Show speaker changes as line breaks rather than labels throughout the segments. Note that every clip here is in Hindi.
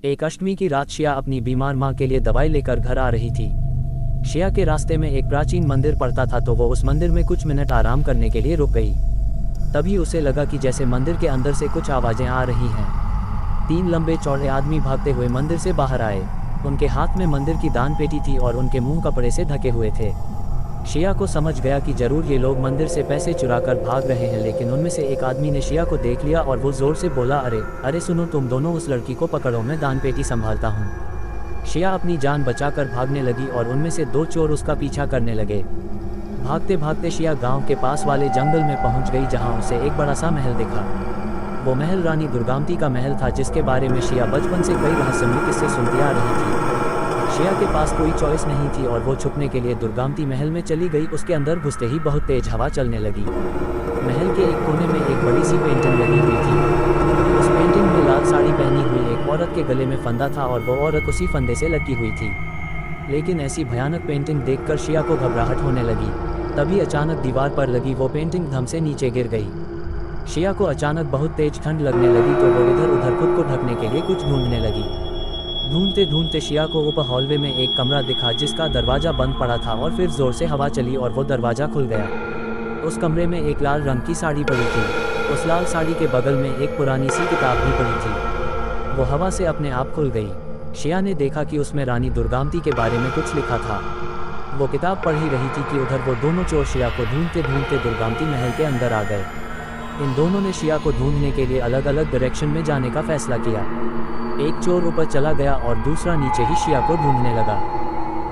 एक अष्टमी की रात शिया अपनी बीमार माँ के लिए दवाई लेकर घर आ रही थी। शिया के रास्ते में एक प्राचीन मंदिर पड़ता था तो वो उस मंदिर में कुछ मिनट आराम करने के लिए रुक गई। तभी उसे लगा कि जैसे मंदिर के अंदर से कुछ आवाज़ें आ रही हैं। 3 लंबे चौड़े आदमी भागते हुए मंदिर से बाहर आए। उनके हाथ में मंदिर की दान पेटी थी और उनके मुंह कपड़े से ढके हुए थे। शिया को समझ गया कि जरूर ये लोग मंदिर से पैसे चुराकर भाग रहे हैं, लेकिन उनमें से एक आदमी ने शिया को देख लिया और वो जोर से बोला, अरे अरे सुनो, तुम दोनों उस लड़की को पकड़ो, मैं दान पेटी संभालता हूँ। शिया अपनी जान बचाकर भागने लगी और उनमें से 2 चोर उसका पीछा करने लगे। भागते भागते शिया गांव के पास वाले जंगल में पहुंच गई, जहां उसे एक बड़ा सा महल दिखा। वो महल रानी दुर्गावती का महल था, जिसके बारे में शिया बचपन से कई रहस्यमयी किस्से सुनती आ रही थी। शिया के पास कोई चॉइस नहीं थी और वो छुपने के लिए दुर्गावती महल में चली गई। उसके अंदर घुसते ही बहुत तेज हवा चलने लगी। महल के एक कोने में एक बड़ी सी पेंटिंग लगी हुई थी। उस पेंटिंग में लाल साड़ी पहनी हुई एक औरत के गले में फंदा था और वो औरत उसी फंदे से लटकी हुई थी। लेकिन ऐसी भयानक पेंटिंग देखकर शिया को घबराहट होने लगी। तभी अचानक दीवार पर लगी वो पेंटिंग धम से नीचे गिर गई। शिया को अचानक बहुत तेज ठंड लगने लगी तो वो इधर उधर खुद को ढकने के लिए कुछ ढूंढने लगी। ढूंढते ढूंढते शिया को ऊपर हॉलवे में एक कमरा दिखा, जिसका दरवाजा बंद पड़ा था और फिर जोर से हवा चली और वो दरवाजा खुल गया। उस कमरे में एक लाल रंग की साड़ी पड़ी थी। उस लाल साड़ी के बगल में एक पुरानी सी किताब भी पड़ी थी। वो हवा से अपने आप खुल गई। शिया ने देखा कि उसमें रानी दुर्गावती के बारे में कुछ लिखा था। वो किताब पढ़ ही रही थी कि उधर वो दोनों चोर शिया को ढूंढते ढूंढते दुर्गावती महल के अंदर आ गए। इन दोनों ने शिया को ढूंढने के लिए अलग अलग डायरेक्शन में जाने का फैसला किया। एक चोर ऊपर चला गया और दूसरा नीचे ही शिया को ढूंढने लगा।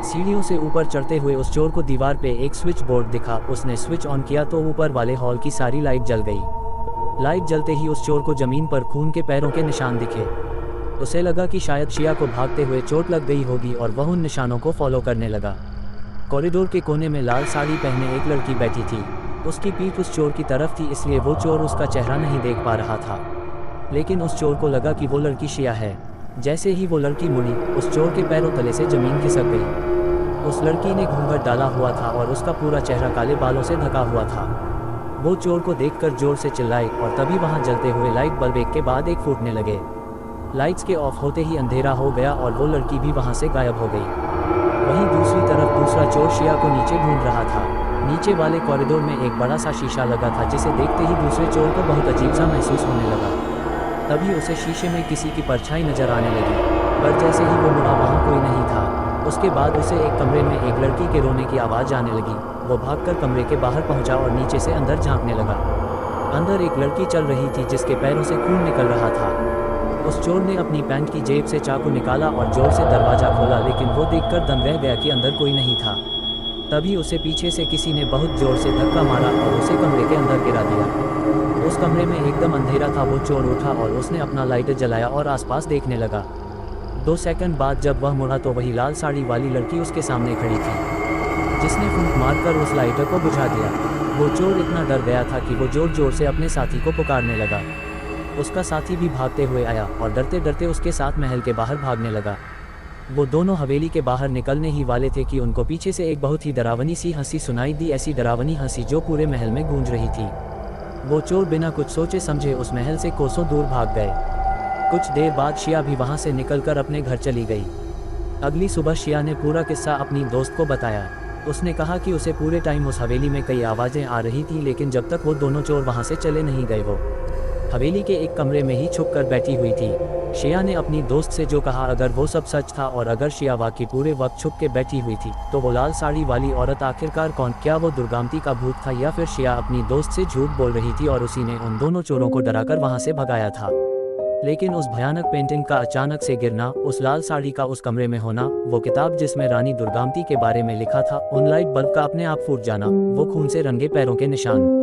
सीढ़ियों से ऊपर चढ़ते हुए उस चोर को दीवार पे एक स्विच बोर्ड दिखा। उसने स्विच ऑन किया तो ऊपर वाले हॉल की सारी लाइट जल गई। लाइट जलते ही उस चोर को जमीन पर खून के पैरों के निशान दिखे। उसे लगा कि शायद शिया को भागते हुए चोट लग गई होगी और वह उन निशानों को फॉलो करने लगा। कॉरिडोर के कोने में लाल साड़ी पहने एक लड़की बैठी थी। उसकी पीठ उस चोर की तरफ थी, इसलिए वो चोर उसका चेहरा नहीं देख पा रहा था। लेकिन उस चोर को लगा कि वो लड़की शिया है। जैसे ही वो लड़की मुड़ी, उस चोर के पैरों तले से जमीन खिसक गई। उस लड़की ने घूंघट डाला हुआ था और उसका पूरा चेहरा काले बालों से ढका हुआ था। वो चोर को देखकर जोर से चिल्लाई और तभी वहां जलते हुए लाइट बल्ब एक के बाद एक फूटने लगे। लाइट्स के ऑफ होते ही अंधेरा हो गया और वो लड़की भी वहां से गायब हो गई। वहीं दूसरी तरफ दूसरा चोर शिया को नीचे ढूंढ रहा था। नीचे वाले कॉरिडोर में एक बड़ा सा शीशा लगा था, जिसे देखते ही दूसरे चोर को बहुत अजीब सा महसूस होने लगा। तभी उसे शीशे में किसी की परछाई नजर आने लगी, पर जैसे ही वो मुड़ा वहाँ कोई नहीं था। उसके बाद उसे एक कमरे में एक लड़की के रोने की आवाज़ आने लगी। वो भागकर कमरे के बाहर पहुंचा और नीचे से अंदर झांकने लगा। अंदर एक लड़की चल रही थी जिसके पैरों से खून निकल रहा था। उस चोर ने अपनी पैंट की जेब से चाकू निकाला और जोर से दरवाज़ा खोला, लेकिन वो देखकर दंग रह गया कि अंदर कोई नहीं था। तभी उसे पीछे से किसी ने बहुत जोर से धक्का मारा और उसे कमरे के अंदर गिरा दिया। उस कमरे में एकदम अंधेरा था। वो चोर उठा और उसने अपना लाइटर जलाया और आसपास देखने लगा। 2 सेकंड बाद जब वह मुड़ा तो वही लाल साड़ी वाली लड़की उसके सामने खड़ी थी, जिसने फूंक मारकर उस लाइटर को बुझा दिया। वो चोर इतना डर गया था कि वो जोर जोर से अपने साथी को पुकारने लगा। उसका साथी भी भागते हुए आया और डरते डरते उसके साथ महल के बाहर भागने लगा। वो दोनों हवेली के बाहर निकलने ही वाले थे कि उनको पीछे से एक बहुत ही डरावनी सी हंसी सुनाई दी। ऐसी डरावनी हंसी जो पूरे महल में गूंज रही थी। वो चोर बिना कुछ सोचे समझे उस महल से कोसों दूर भाग गए। कुछ देर बाद शिया भी वहां से निकलकर अपने घर चली गई। अगली सुबह शिया ने पूरा किस्सा अपनी दोस्त को बताया। उसने कहा कि उसे पूरे टाइम उस हवेली में कई आवाज़ें आ रही थी, लेकिन जब तक वो दोनों चोर वहां से चले नहीं गए वो हवेली के एक कमरे में ही छुप कर बैठी हुई थी। शिया ने अपनी दोस्त से जो कहा, अगर वो सब सच था और अगर शिया वाकई पूरे वक्त छुप के बैठी हुई थी, तो वो लाल साड़ी वाली औरत आखिरकार कौन? क्या वो दुर्गावती का भूत था या फिर शिया अपनी दोस्त से झूठ बोल रही थी और उसी ने उन दोनों चोरों को डराकर वहां से भगाया था? लेकिन उस भयानक पेंटिंग का अचानक से गिरना, उस लाल साड़ी का उस कमरे में होना, वो किताब जिसमें रानी दुर्गावती के बारे में लिखा था, उन लाइट बल्ब का अपने आप फूट जाना, वो खून से रंगे पैरों के निशान।